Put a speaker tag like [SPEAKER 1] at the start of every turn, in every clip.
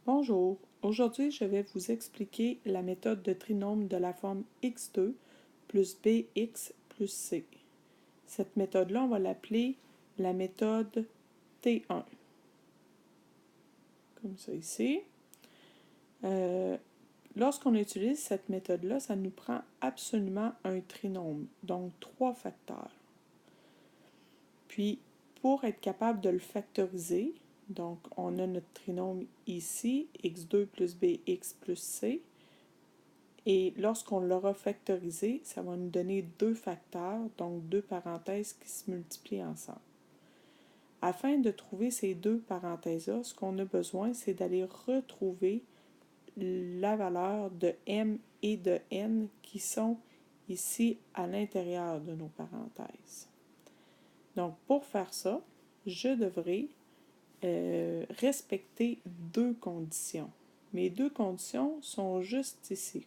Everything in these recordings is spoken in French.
[SPEAKER 1] Bonjour, aujourd'hui je vais vous expliquer la méthode de trinôme de la forme x2 plus bx plus c. Cette méthode-là, on va l'appeler la méthode T1, comme ça ici. Lorsqu'on utilise cette méthode-là, ça nous prend absolument un trinôme, donc 3 facteurs. Puis, pour être capable de le factoriser, donc on a notre trinôme ici, x2 plus bx plus c, et lorsqu'on l'aura factorisé, ça va nous donner 2 facteurs, donc 2 parenthèses qui se multiplient ensemble. Afin de trouver ces 2 parenthèses-là, ce qu'on a besoin, c'est d'aller retrouver la valeur de m et de n qui sont ici à l'intérieur de nos parenthèses. Donc, pour faire ça, je devrais respecter 2 conditions. Mes 2 conditions sont juste ici.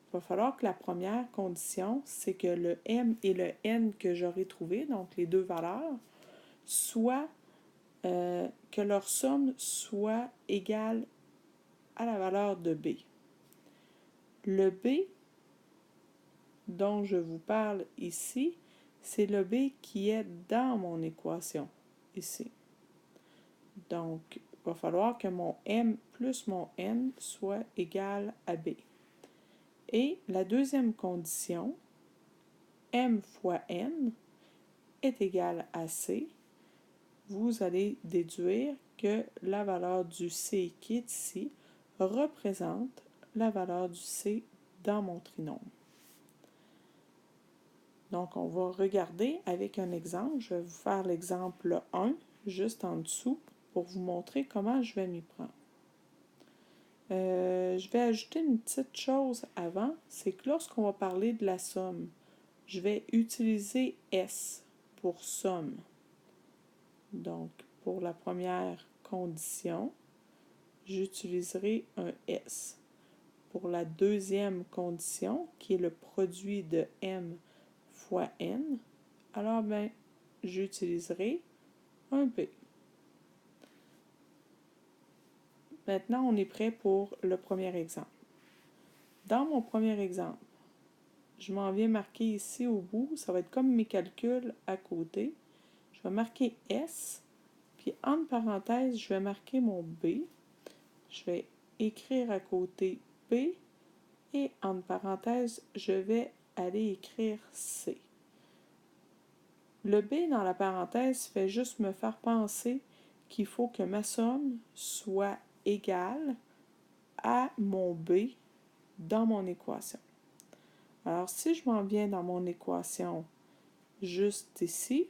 [SPEAKER 1] Il va falloir que la première condition, c'est que le m et le n que j'aurai trouvé, donc les 2 valeurs, que leur somme soit égale à la valeur de b. Le b dont je vous parle ici, c'est le b qui est dans mon équation, ici. Donc, il va falloir que mon m plus mon n soit égal à b. Et la deuxième condition, m fois n est égal à c. Vous allez déduire que la valeur du c qui est ici représente la valeur du c dans mon trinôme. Donc, on va regarder avec un exemple. Je vais vous faire l'exemple 1, juste en dessous, pour vous montrer comment je vais m'y prendre. Je vais ajouter une petite chose avant, c'est que lorsqu'on va parler de la somme, je vais utiliser S pour somme. Donc, pour la première condition, j'utiliserai un S. Pour la deuxième condition, qui est le produit de M fois N, alors j'utiliserai un P. Maintenant, on est prêt pour le premier exemple. Dans mon premier exemple, je m'en viens marquer ici au bout, ça va être comme mes calculs à côté. Je vais marquer S, puis entre parenthèses, je vais marquer mon B. Je vais écrire à côté P, et entre parenthèses, je vais aller écrire C. Le B dans la parenthèse fait juste me faire penser qu'il faut que ma somme soit égale à mon B dans mon équation. Alors, si je m'en viens dans mon équation juste ici,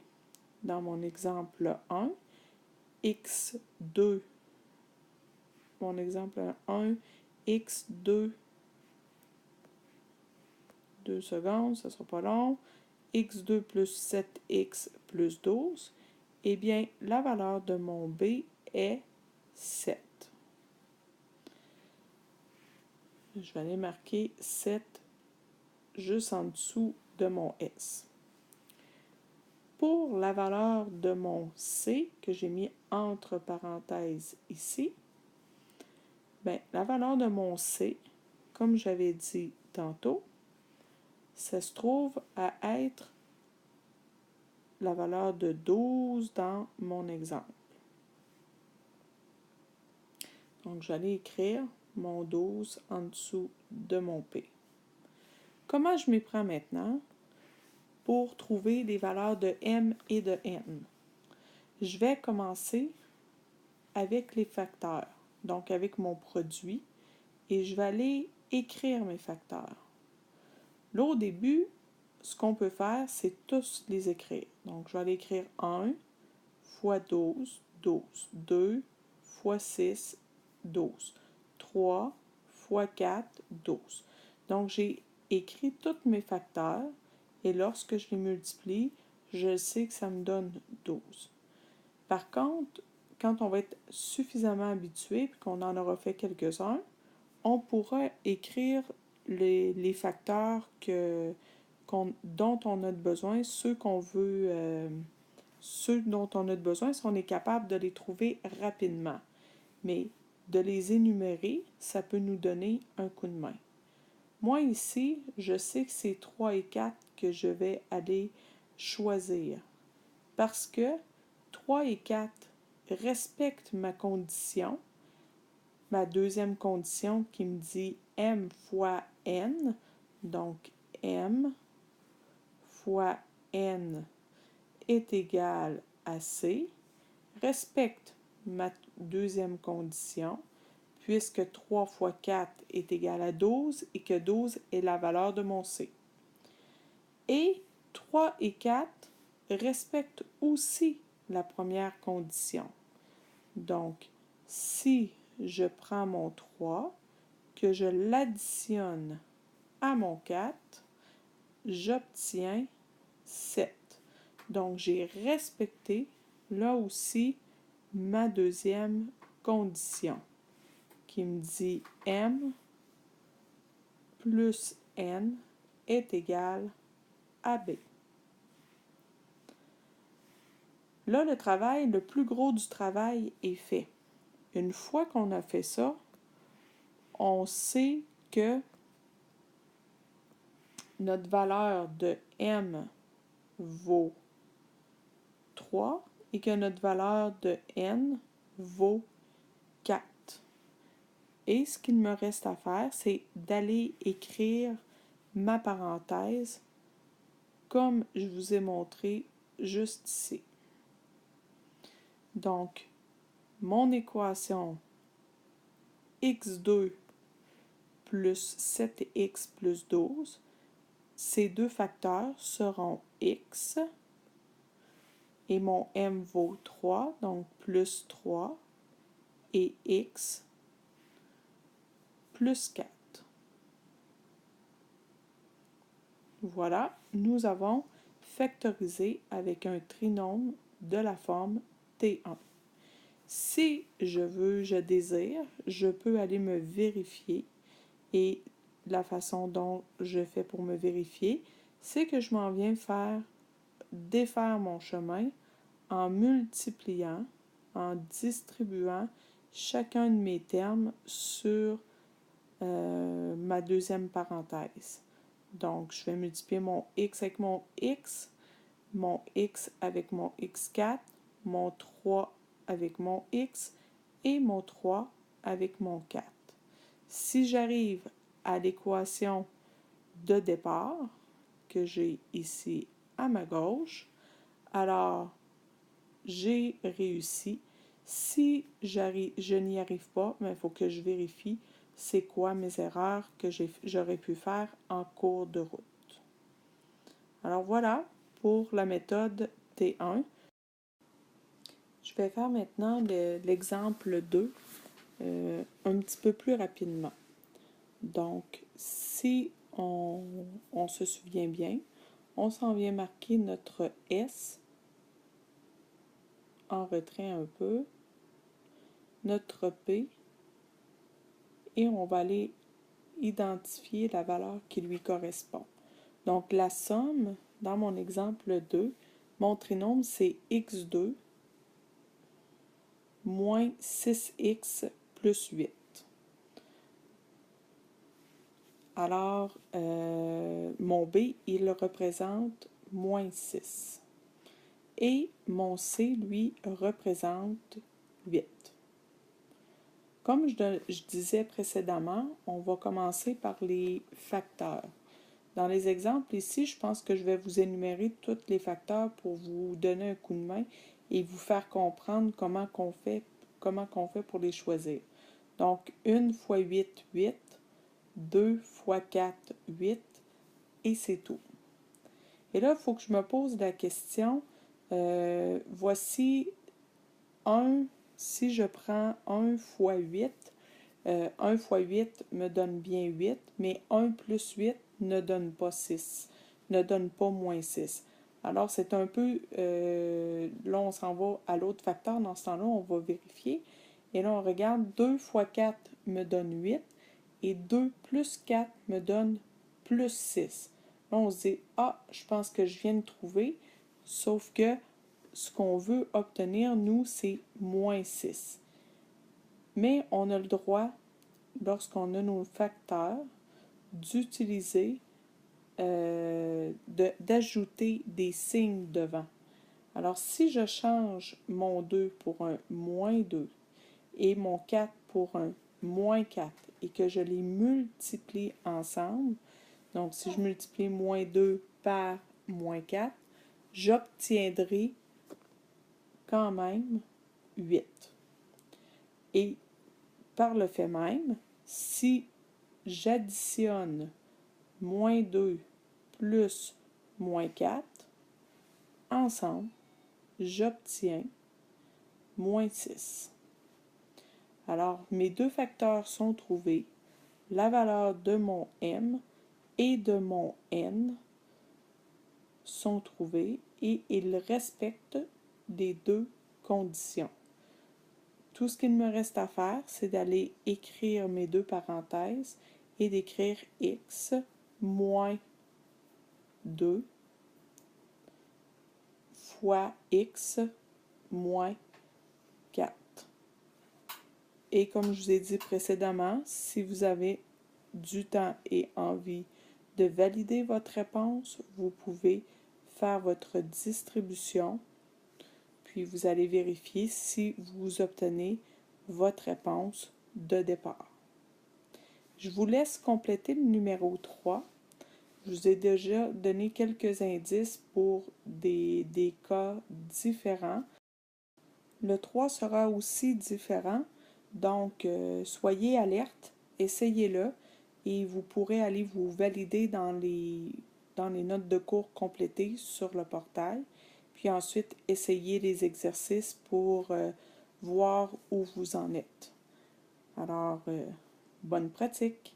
[SPEAKER 1] dans mon exemple 1, x2, mon exemple 1, x2, 2 secondes, ça ne sera pas long, x2 plus 7x plus 12, eh bien, la valeur de mon b est 7. Je vais aller marquer 7 juste en dessous de mon S. Pour la valeur de mon C, que j'ai mis entre parenthèses ici, la valeur de mon C, comme j'avais dit tantôt, ça se trouve à être la valeur de 12 dans mon exemple. Donc, j'allais écrire mon 12 en dessous de mon P. Comment je m'y prends maintenant pour trouver les valeurs de M et de N? Je vais commencer avec les facteurs, donc avec mon produit, et je vais aller écrire mes facteurs. Là, au début, ce qu'on peut faire, c'est tous les écrire. Donc, je vais aller écrire 1 fois 12, 12, 2 fois 6, 12, 3 fois 4, 12. Donc, j'ai écrit tous mes facteurs et lorsque je les multiplie, je sais que ça me donne 12. Par contre, quand on va être suffisamment habitué et qu'on en aura fait quelques-uns, on pourra écrire les facteurs dont on a besoin, ceux dont on a besoin, si on est capable de les trouver rapidement. Mais de les énumérer, ça peut nous donner un coup de main. Moi ici, je sais que c'est 3 et 4 que je vais aller choisir parce que 3 et 4 respectent ma condition, ma deuxième condition qui me dit m fois n, donc m fois n est égal à c, respecte ma deuxième condition, puisque 3 fois 4 est égal à 12 et que 12 est la valeur de mon C. Et 3 et 4 respectent aussi la première condition. Donc, si je prends mon 3, que je l'additionne à mon 4, j'obtiens 7. Donc, j'ai respecté là aussi ma deuxième condition qui me dit m plus n est égal à b. Là, le plus gros du travail est fait. Une fois qu'on a fait ça, on sait que notre valeur de m vaut 3 et que notre valeur de n vaut 4. Et ce qu'il me reste à faire, c'est d'aller écrire ma parenthèse comme je vous ai montré juste ici. Donc, mon équation x2 plus 7x plus 12, ces deux facteurs seront x et mon m vaut 3, donc plus 3, et x plus 4. Voilà, nous avons factorisé avec un trinôme de la forme T1. Si je désire, je peux aller me vérifier et la façon dont je fais pour me vérifier, c'est que je m'en viens défaire mon chemin en multipliant, en distribuant chacun de mes termes sur ma deuxième parenthèse. Donc, je vais multiplier mon x avec mon x avec mon x4, mon 3 avec mon x et mon 3 avec mon 4. Si j'arrive à l'équation de départ que j'ai ici à ma gauche, alors j'ai réussi. Si je n'y arrive pas, il faut que je vérifie c'est quoi mes erreurs que j'aurais pu faire en cours de route. Alors voilà pour la méthode T1. Je vais faire maintenant l'exemple 2 un petit peu plus rapidement. Donc, si on se souvient bien, on s'en vient marquer notre S en retrait un peu, notre P, et on va aller identifier la valeur qui lui correspond. Donc, la somme, dans mon exemple 2, mon trinôme, c'est x2 moins 6x plus 8. Alors, mon B, il représente moins 6. Et mon C, lui, représente 8. Comme je disais précédemment, on va commencer par les facteurs. Dans les exemples ici, je pense que je vais vous énumérer tous les facteurs pour vous donner un coup de main et vous faire comprendre comment qu'on fait pour les choisir. Donc, 1 fois 8, 8, 2 fois 4, 8, et c'est tout. Et là, il faut que je me pose la question, voici 1, si je prends 1 fois 8, 1 fois 8 me donne bien 8, mais 1 plus 8 ne donne pas 6, ne donne pas moins 6. Alors, c'est un peu... là, on s'en va à l'autre facteur. Dans ce temps-là, on va vérifier. Et là, on regarde. 2 fois 4 me donne 8. Et 2 plus 4 me donne plus 6. Là, on se dit, ah, je pense que je viens de trouver. Sauf que ce qu'on veut obtenir, nous, c'est moins 6. Mais on a le droit, lorsqu'on a nos facteurs, d'utiliser, d'ajouter des signes devant. Alors, si je change mon 2 pour un moins 2 et mon 4 pour un moins 4 et que je les multiplie ensemble, donc si je multiplie moins 2 par moins 4, j'obtiendrai quand même 8. Et par le fait même, si j'additionne moins 2 plus moins 4, ensemble, j'obtiens moins 6. Alors, mes deux facteurs sont trouvés. La valeur de mon m et de mon n sont trouvés et ils respectent les deux conditions. Tout ce qu'il me reste à faire, c'est d'aller écrire mes deux parenthèses et d'écrire x moins 2 fois x moins 4. Et comme je vous ai dit précédemment, si vous avez du temps et envie de valider votre réponse, vous pouvez faire votre distribution, puis vous allez vérifier si vous obtenez votre réponse de départ. Je vous laisse compléter le numéro 3. Je vous ai déjà donné quelques indices pour des cas différents. Le 3 sera aussi différent, donc soyez alerte, essayez-le et vous pourrez aller vous valider dans les notes de cours complétées sur le portail, puis ensuite essayez les exercices pour voir où vous en êtes. Alors, bonne pratique!